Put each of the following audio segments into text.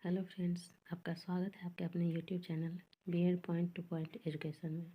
Hello friends, आपका स्वागत है आपके अपने YouTube channel BEd point to point education में।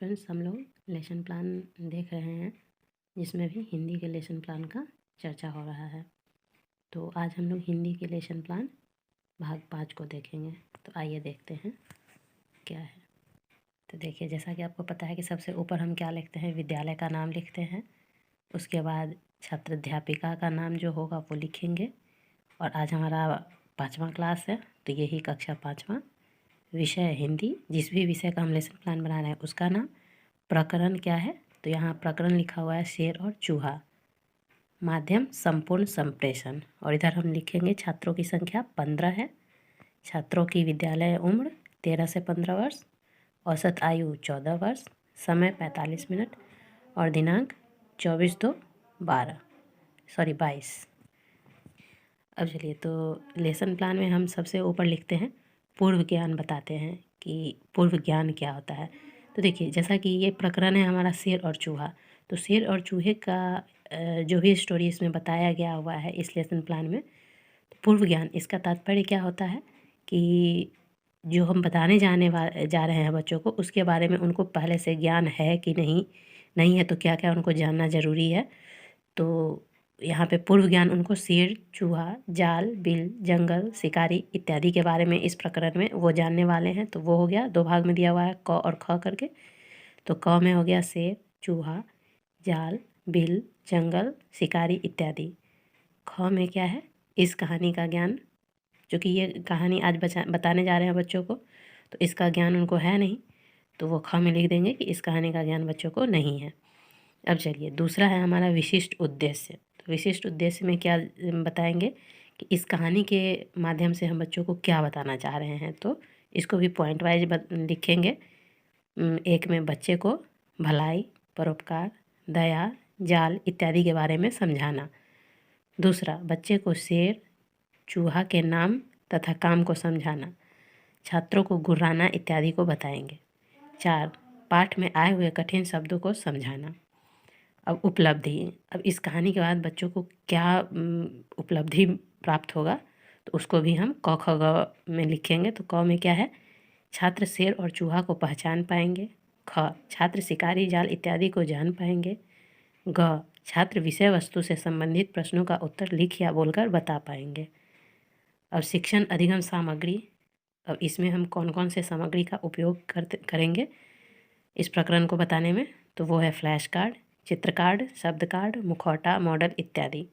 फ्रेंड्स, हम लोग लेसन प्लान देख रहे हैं जिसमें भी हिंदी के लेसन प्लान का चर्चा हो रहा है। तो आज हम लोग हिंदी के लेसन प्लान भाग 5 को देखेंगे। तो आइए देखते हैं क्या है। तो देखिए, जैसा कि आपको पता है कि सबसे ऊपर हम क्या लिखते हैं, विद्यालय का नाम लिखते हैं। उसके बाद छात्र अध्यापिका का नाम जो होगा वो लिखेंगे। और आज हमारा 5वां क्लास है, तो यही कक्षा 5वां, विषय है हिंदी। जिस भी विषय का हम लेसन प्लान बना रहे हैं उसका नाम। प्रकरण क्या है, तो यहाँ प्रकरण लिखा हुआ है शेर और चूहा। माध्यम संपूर्ण संप्रेषण। और इधर हम लिखेंगे छात्रों की संख्या 15 है। छात्रों की विद्यालय उम्र 13 से 15 वर्ष। औसत आयु 14 वर्ष। समय 45 मिनट। और दिनांक 24/2/22। अब चलिए, तो लेसन प्लान में हम सबसे ऊपर लिखते हैं पूर्व ज्ञान, बताते हैं कि पूर्व ज्ञान क्या होता है। तो देखिए, जैसा कि ये प्रकरण है हमारा शेर और चूहा, तो शेर और चूहे का जो भी स्टोरी इसमें बताया गया हुआ है इस लेसन प्लान में। तो पूर्व ज्ञान, इसका तात्पर्य क्या होता है कि जो हम बताने जा रहे हैं बच्चों को, उसके बारे में उनको पहले से ज्ञान है कि नहीं है, तो क्या क्या उनको जानना ज़रूरी है। तो यहाँ पे पूर्व ज्ञान उनको शेर, चूहा, जाल, बिल, जंगल, शिकारी इत्यादि के बारे में इस प्रकरण में वो जानने वाले हैं। तो वो हो गया, 2 भाग में दिया हुआ है, क और ख करके। तो क में हो गया शेर, चूहा, जाल, बिल, जंगल, शिकारी इत्यादि। ख में क्या है, इस कहानी का ज्ञान, क्योंकि ये कहानी आज बताने जा रहे हैं बच्चों को, तो इसका ज्ञान उनको है नहीं, तो वो ख में लिख देंगे कि इस कहानी का ज्ञान बच्चों को नहीं है। अब चलिए, दूसरा है हमारा विशिष्ट उद्देश्य। तो विशिष्ट उद्देश्य में क्या बताएंगे कि इस कहानी के माध्यम से हम बच्चों को क्या बताना चाह रहे हैं। तो इसको भी पॉइंट वाइज लिखेंगे। एक में बच्चे को भलाई, परोपकार, दया, जाल इत्यादि के बारे में समझाना। दूसरा, बच्चे को शेर, चूहा के नाम तथा काम को समझाना। छात्रों को गुर्राना इत्यादि को बताएंगे। 4, पाठ में आए हुए कठिन शब्दों को समझाना। अब उपलब्धि, अब इस कहानी के बाद बच्चों को क्या उपलब्धि प्राप्त होगा, तो उसको भी हम क ख ग में लिखेंगे। तो क में क्या है, छात्र शेर और चूहा को पहचान पाएंगे। ख, छात्र शिकारी, जाल इत्यादि को जान पाएंगे। ग, छात्र विषय वस्तु से संबंधित प्रश्नों का उत्तर लिख या बोलकर बता पाएंगे। अब शिक्षण अधिगम सामग्री, अब इसमें हम कौन कौन से सामग्री का उपयोग करेंगे इस प्रकरण को बताने में, तो वो है फ्लैश कार्ड, चित्र कार्ड, शब्द कार्ड, मुखौटा, मॉडल इत्यादि।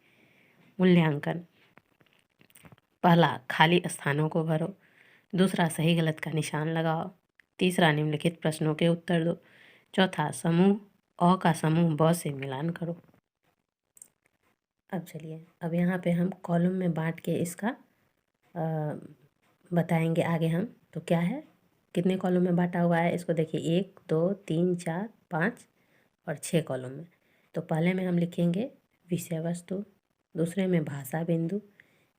मूल्यांकन, पहला, खाली स्थानों को भरो। दूसरा, सही गलत का निशान लगाओ। तीसरा, निम्नलिखित प्रश्नों के उत्तर दो। चौथा, समूह अ का समूह ब से मिलान करो। अब चलिए, अब यहाँ पे हम कॉलम में बांट के इसका बताएंगे आगे हम। तो क्या है, कितने कॉलम में बांटा हुआ है इसको देखिए, 1 2 3 4 5 और 6 कॉलम में। तो पहले में हम लिखेंगे विषय वस्तु, दूसरे में भाषा बिंदु,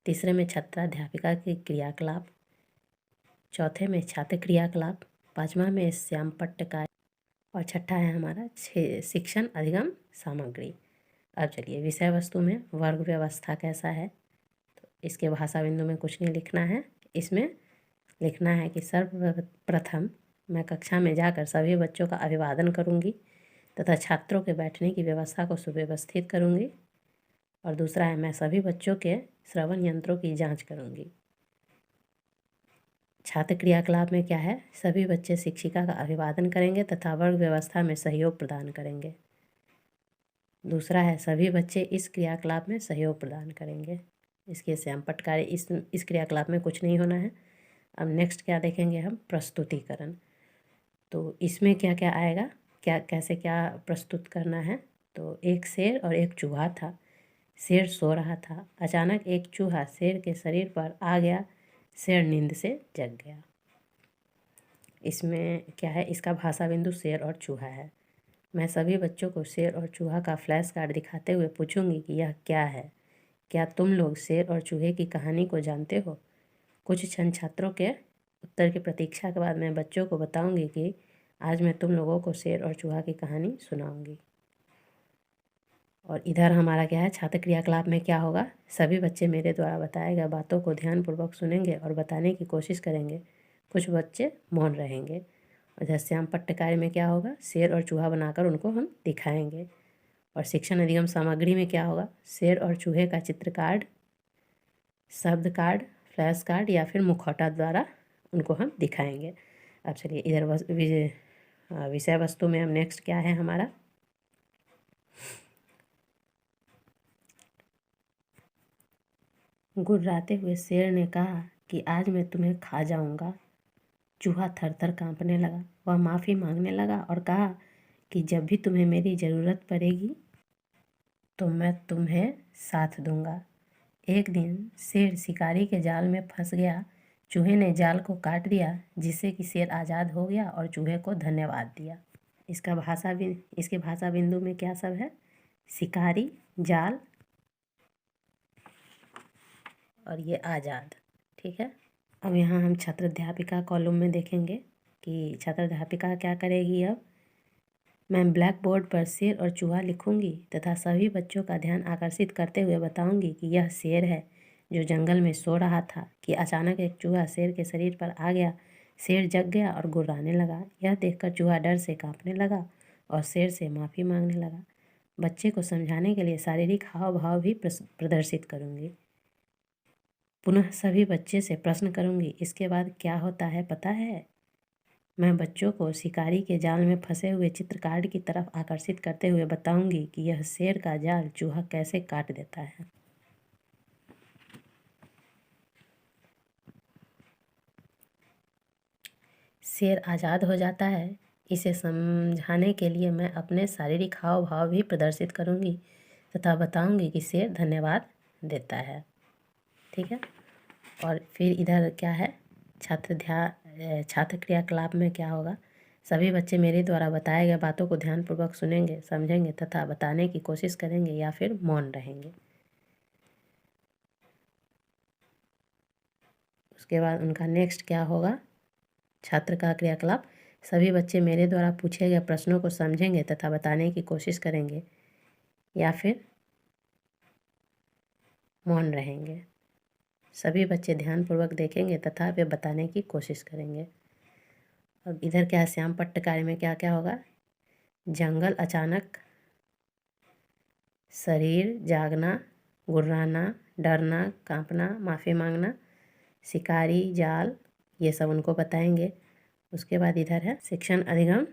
तीसरे में छात्राध्यापिका के क्रियाकलाप, चौथे में छात्र क्रियाकलाप, 5वां में श्याम पट्ट कार्य, और छठा है हमारा शिक्षण अधिगम सामग्री। अब चलिए, विषय वस्तु में वर्ग व्यवस्था कैसा है, तो इसके भाषा बिंदु में कुछ नहीं लिखना है। इसमें लिखना है कि सर्वप्रथम मैं कक्षा में जाकर सभी बच्चों का अभिवादन करूंगी तथा छात्रों के बैठने की व्यवस्था को सुव्यवस्थित करूंगी। और दूसरा है, मैं सभी बच्चों के श्रवण यंत्रों की जांच करूंगी। छात्र क्रियाकलाप में क्या है, सभी बच्चे शिक्षिका का अभिवादन करेंगे तथा वर्ग व्यवस्था में सहयोग प्रदान करेंगे। दूसरा है, सभी बच्चे इस क्रियाकलाप में सहयोग प्रदान करेंगे। इसके श्यामपट्ट कार्य, इस क्रियाकलाप में कुछ नहीं होना है। अब नेक्स्ट क्या देखेंगे हम, प्रस्तुतिकरण। तो इसमें क्या क्या आएगा, क्या कैसे क्या प्रस्तुत करना है। तो एक शेर और एक चूहा था। शेर सो रहा था, अचानक एक चूहा शेर के शरीर पर आ गया। शेर नींद से जग गया। इसमें क्या है, इसका भाषा बिंदु शेर और चूहा है। मैं सभी बच्चों को शेर और चूहा का फ्लैश कार्ड दिखाते हुए पूछूंगी कि यह क्या है। क्या तुम लोग शेर और चूहे की कहानी को जानते हो। कुछ क्षण छात्रों के उत्तर की प्रतीक्षा के बाद मैं बच्चों को बताऊंगी कि आज मैं तुम लोगों को शेर और चूहा की कहानी सुनाऊंगी। और इधर हमारा क्या है, छात्र क्रियाकलाप में क्या होगा, सभी बच्चे मेरे द्वारा बताए गए बातों को ध्यानपूर्वक सुनेंगे और बताने की कोशिश करेंगे। कुछ बच्चे मौन रहेंगे। और इधर श्याम पट्ट कार्य में क्या होगा, शेर और चूहा बनाकर उनको हम दिखाएंगे। और शिक्षण अधिगम सामग्री में क्या होगा, शेर और चूहे का चित्र कार्ड, शब्द कार्ड, फ्लैश कार्ड या फिर मुखौटा द्वारा उनको हम दिखाएंगे। अब चलिए इधर विषय वस्तु में हम नेक्स्ट क्या है हमारा, गुर्राते हुए शेर ने कहा कि आज मैं तुम्हें खा जाऊंगा। चूहा थर थर कांपने लगा। वह माफ़ी मांगने लगा और कहा कि जब भी तुम्हें मेरी ज़रूरत पड़ेगी तो मैं तुम्हें साथ दूंगा। एक दिन शेर शिकारी के जाल में फंस गया। चूहे ने जाल को काट दिया, जिससे कि शेर आज़ाद हो गया और चूहे को धन्यवाद दिया। इसके भाषा बिंदु में क्या सब है, शिकारी, जाल और ये आज़ाद। ठीक है। अब यहाँ हम छात्र अध्यापिका कॉलम में देखेंगे कि छात्र अध्यापिका क्या करेगी। अब मैं ब्लैक बोर्ड पर शेर और चूहा लिखूंगी तथा सभी बच्चों का ध्यान आकर्षित करते हुए बताऊंगी कि यह शेर है जो जंगल में सो रहा था कि अचानक एक चूहा शेर के शरीर पर आ गया। शेर जग गया और गुर्राने लगा। यह देखकर चूहा डर से कांपने लगा और शेर से माफ़ी मांगने लगा। बच्चे को समझाने के लिए शारीरिक हाव भाव भी प्रदर्शित करूंगी। पुनः सभी बच्चे से प्रश्न करूंगी, इसके बाद क्या होता है पता है। मैं बच्चों को शिकारी के जाल में फंसे हुए चित्रकार की तरफ आकर्षित करते हुए बताऊंगी कि यह शेर का जाल चूहा कैसे काट देता है। शेर आज़ाद हो जाता है। इसे समझाने के लिए मैं अपने शारीरिक हाव भाव भी प्रदर्शित करूंगी तथा बताऊंगी कि शेर धन्यवाद देता है। ठीक है। और फिर इधर क्या है, छात्र क्रियाकलाप में क्या होगा, सभी बच्चे मेरे द्वारा बताए गए बातों को ध्यानपूर्वक सुनेंगे, समझेंगे तथा बताने की कोशिश करेंगे या फिर मौन रहेंगे। उसके बाद उनका नेक्स्ट क्या होगा, छात्र का क्रियाकलाप, सभी बच्चे मेरे द्वारा पूछे गए प्रश्नों को समझेंगे तथा बताने की कोशिश करेंगे या फिर मौन रहेंगे। सभी बच्चे ध्यानपूर्वक देखेंगे तथा वे बताने की कोशिश करेंगे। अब इधर क्या है, श्याम पट्ट कार्य में क्या क्या होगा, जंगल अचानक, शरीर जागना, गुर्राना, डरना, कांपना, माफ़ी मांगना, शिकारी, जाल, ये सब उनको बताएंगे। उसके बाद इधर है शिक्षण अधिगम,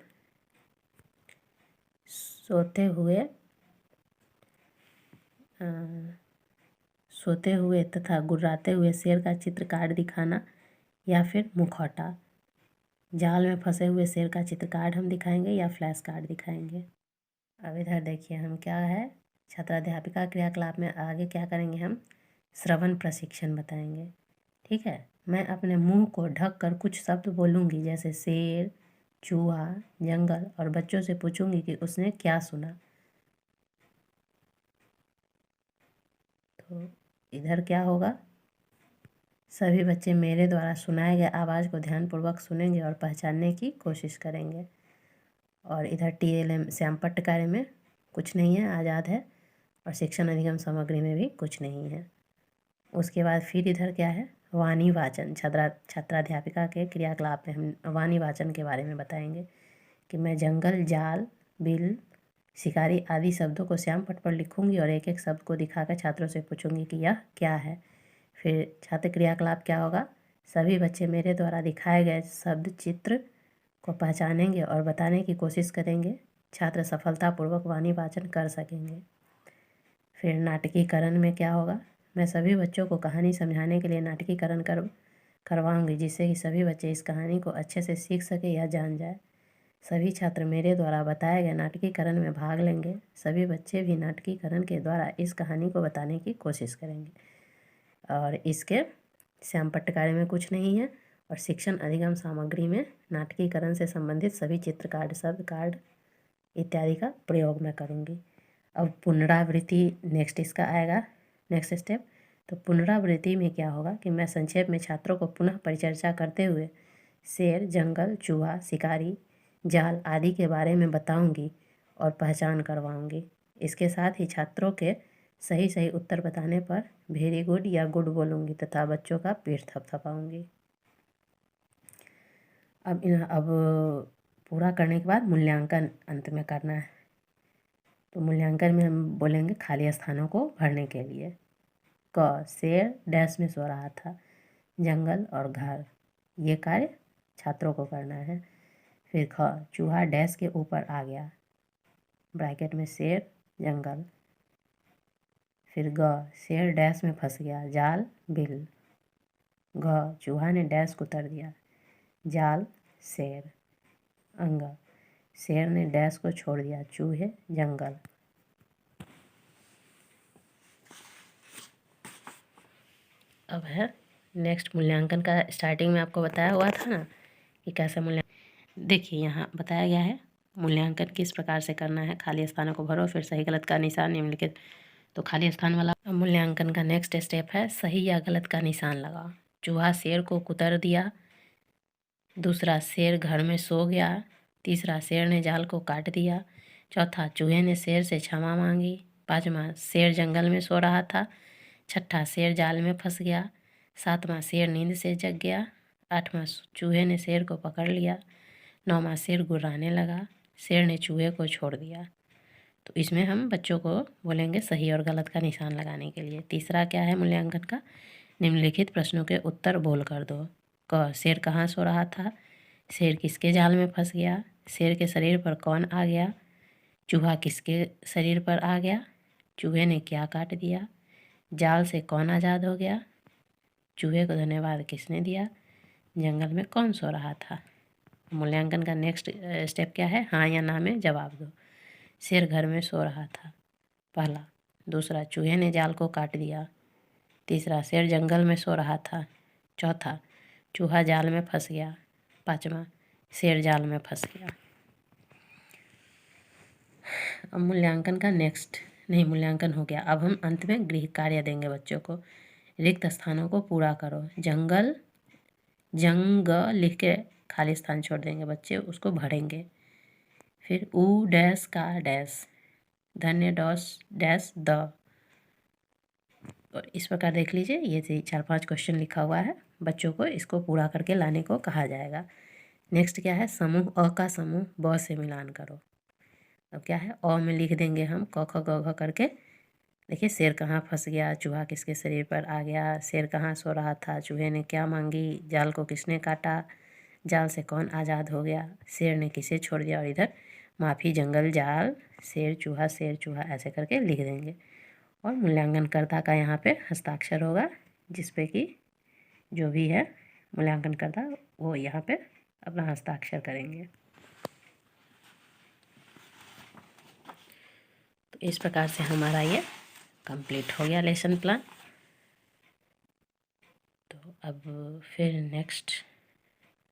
सोते हुए तथा गुर्राते हुए शेर का चित्र कार्ड दिखाना या फिर मुखौटा। जाल में फंसे हुए शेर का चित्र कार्ड हम दिखाएंगे या फ्लैश कार्ड दिखाएंगे। अब इधर देखिए हम क्या है, छात्राध्यापिका क्रियाकलाप में आगे क्या करेंगे, हम श्रवण प्रशिक्षण बताएंगे। ठीक है। मैं अपने मुंह को ढक कर कुछ शब्द बोलूँगी जैसे शेर, चूहा, जंगल और बच्चों से पूछूंगी कि उसने क्या सुना। तो इधर क्या होगा, सभी बच्चे मेरे द्वारा सुनाए गए आवाज़ को ध्यानपूर्वक सुनेंगे और पहचानने की कोशिश करेंगे। और इधर TLM श्यामपट्ट कार्य में कुछ नहीं है, आज़ाद है। और शिक्षण अधिगम सामग्री में भी कुछ नहीं है। उसके बाद फिर इधर क्या है, वाणी वाचन, छात्राध्यापिका के क्रियाकलाप में हम वाणी वाचन के बारे में बताएंगे कि मैं जंगल, जाल, बिल, शिकारी आदि शब्दों को श्याम पट्ट पर लिखूंगी और एक एक शब्द को दिखाकर छात्रों से पूछूंगी कि यह क्या है। फिर छात्र क्रियाकलाप क्या होगा, सभी बच्चे मेरे द्वारा दिखाए गए शब्द चित्र को पहचानेंगे और बताने की कोशिश करेंगे। छात्र सफलतापूर्वक वाणी वाचन कर सकेंगे। फिर नाटकीकरण में क्या होगा, मैं सभी बच्चों को कहानी समझाने के लिए नाटकीकरण करवाऊंगी जिससे कि सभी बच्चे इस कहानी को अच्छे से सीख सके या जान जाए। सभी छात्र मेरे द्वारा बताए गए नाटकीकरण में भाग लेंगे। सभी बच्चे भी नाटकीकरण के द्वारा इस कहानी को बताने की कोशिश करेंगे। और इसके श्यामपट्ट कार्य में कुछ नहीं है। और शिक्षण अधिगम सामग्री में नाटकीकरण से संबंधित सभी चित्र कार्ड, शब्द कार्ड इत्यादि का प्रयोग मैं करूँगी। अब पुनरावृत्ति नेक्स्ट इसका आएगा, नेक्स्ट स्टेप। तो पुनरावृत्ति में क्या होगा कि मैं संक्षेप में छात्रों को पुनः परिचर्चा करते हुए शेर, जंगल, चूहा, शिकारी, जाल आदि के बारे में बताऊंगी और पहचान करवाऊंगी। इसके साथ ही छात्रों के सही सही उत्तर बताने पर वेरी गुड या गुड बोलूँगी तथा बच्चों का पीठ थपथपाऊँगी। अब पूरा करने के बाद मूल्यांकन अंत में करना है। तो मूल्यांकन में हम बोलेंगे खाली स्थानों को भरने के लिए। क, शेर डैश में सो रहा था, जंगल और घर। ये कार्य छात्रों को करना है। फिर ख, चूहा डैश के ऊपर आ गया, ब्रैकेट में शेर जंगल। फिर ग, शेर डैश में फंस गया, जाल बिल। घ, चूहा ने डैश को उतर दिया, जाल शेर। अंग, शेर ने डैश को छोड़ दिया, चूहे जंगल। अब है नेक्स्ट मूल्यांकन का। स्टार्टिंग में आपको बताया हुआ था ना कि कैसे मूल्यांकन। देखिए यहाँ बताया गया है मूल्यांकन किस प्रकार से करना है। खाली स्थानों को भरो, फिर सही गलत का निशान निम्नलिखित। तो खाली स्थान वाला मूल्यांकन का नेक्स्ट स्टेप है सही या गलत का निशान लगाओ। चूहा शेर को कुतर दिया, दूसरा शेर घर में सो गया, तीसरा शेर ने जाल को काट दिया, चौथा चूहे ने शेर से क्षमा मांगी, पाँचवा शेर जंगल में सो रहा था, छठा शेर जाल में फंस गया, सातवां शेर नींद से जग गया, आठवां चूहे ने शेर को पकड़ लिया, नौवां शेर गुर्राने लगा, शेर ने चूहे को छोड़ दिया। तो इसमें हम बच्चों को बोलेंगे सही और गलत का निशान लगाने के लिए। तीसरा क्या है मूल्यांकन का, निम्नलिखित प्रश्नों के उत्तर बोल कर दो। क, शेर कहाँ सो रहा था, शेर किसके जाल में फंस गया, शेर के शरीर पर कौन आ गया, चूहा किसके शरीर पर आ गया, चूहे ने क्या काट दिया, जाल से कौन आज़ाद हो गया, चूहे को धन्यवाद किसने दिया, जंगल में कौन सो रहा था। मूल्यांकन का नेक्स्ट स्टेप क्या है, हाँ या ना में जवाब दो। शेर घर में सो रहा था, पहला। दूसरा, चूहे ने जाल को काट दिया। तीसरा, शेर जंगल में सो रहा था। चौथा, चूहा जाल में फंस गया। पाँचवा, शेर जाल में फंस गया। अब मूल्यांकन का नेक्स्ट मूल्यांकन हो गया। अब हम अंत में गृह कार्य देंगे बच्चों को। रिक्त स्थानों को पूरा करो। जंगल जंग लिख के खाली स्थान छोड़ देंगे, बच्चे उसको भरेंगे। फिर ऊ डैश का डैश, धन्य डॉस डैश द। और इस प्रकार देख लीजिए, ये 4-5 क्वेश्चन लिखा हुआ है। बच्चों को इसको पूरा करके लाने को कहा जाएगा। नेक्स्ट क्या है, समूह अ का समूह ब से मिलान करो। अब क्या है, अ में लिख देंगे हम क ख ग घ करके। देखिए, शेर कहाँ फंस गया, चूहा किसके शरीर पर आ गया, शेर कहाँ सो रहा था, चूहे ने क्या मांगी, जाल को किसने काटा, जाल से कौन आज़ाद हो गया, शेर ने किसे छोड़ दिया, और इधर माफ़ी जंगल जाल शेर चूहा ऐसे करके लिख देंगे। और मूल्यांकनकर्ता का यहाँ पे हस्ताक्षर होगा, जिस पे कि जो भी है मूल्यांकनकर्ता वो यहाँ पे अपना हस्ताक्षर करेंगे। तो इस प्रकार से हमारा ये कंप्लीट हो गया लेसन प्लान। तो अब फिर नेक्स्ट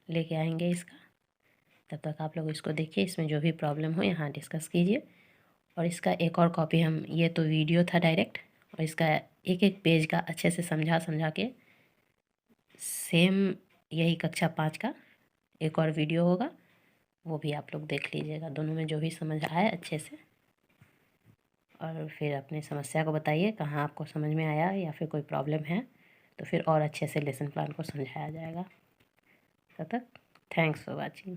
लेके आएंगे इसका। तब तक आप लोग इसको देखिए, इसमें जो भी प्रॉब्लम हो यहाँ डिस्कस कीजिए। और इसका एक और कॉपी हम, ये तो वीडियो था डायरेक्ट, और इसका एक एक पेज का अच्छे से समझा के सेम यही कक्षा 5 का एक और वीडियो होगा, वो भी आप लोग देख लीजिएगा। दोनों में जो भी समझ आए अच्छे से, और फिर अपनी समस्या को बताइए कहाँ आपको समझ में आया या फिर कोई प्रॉब्लम है, तो फिर और अच्छे से लेसन प्लान को समझाया जाएगा। तब तक थैंक्स फॉर वॉचिंग।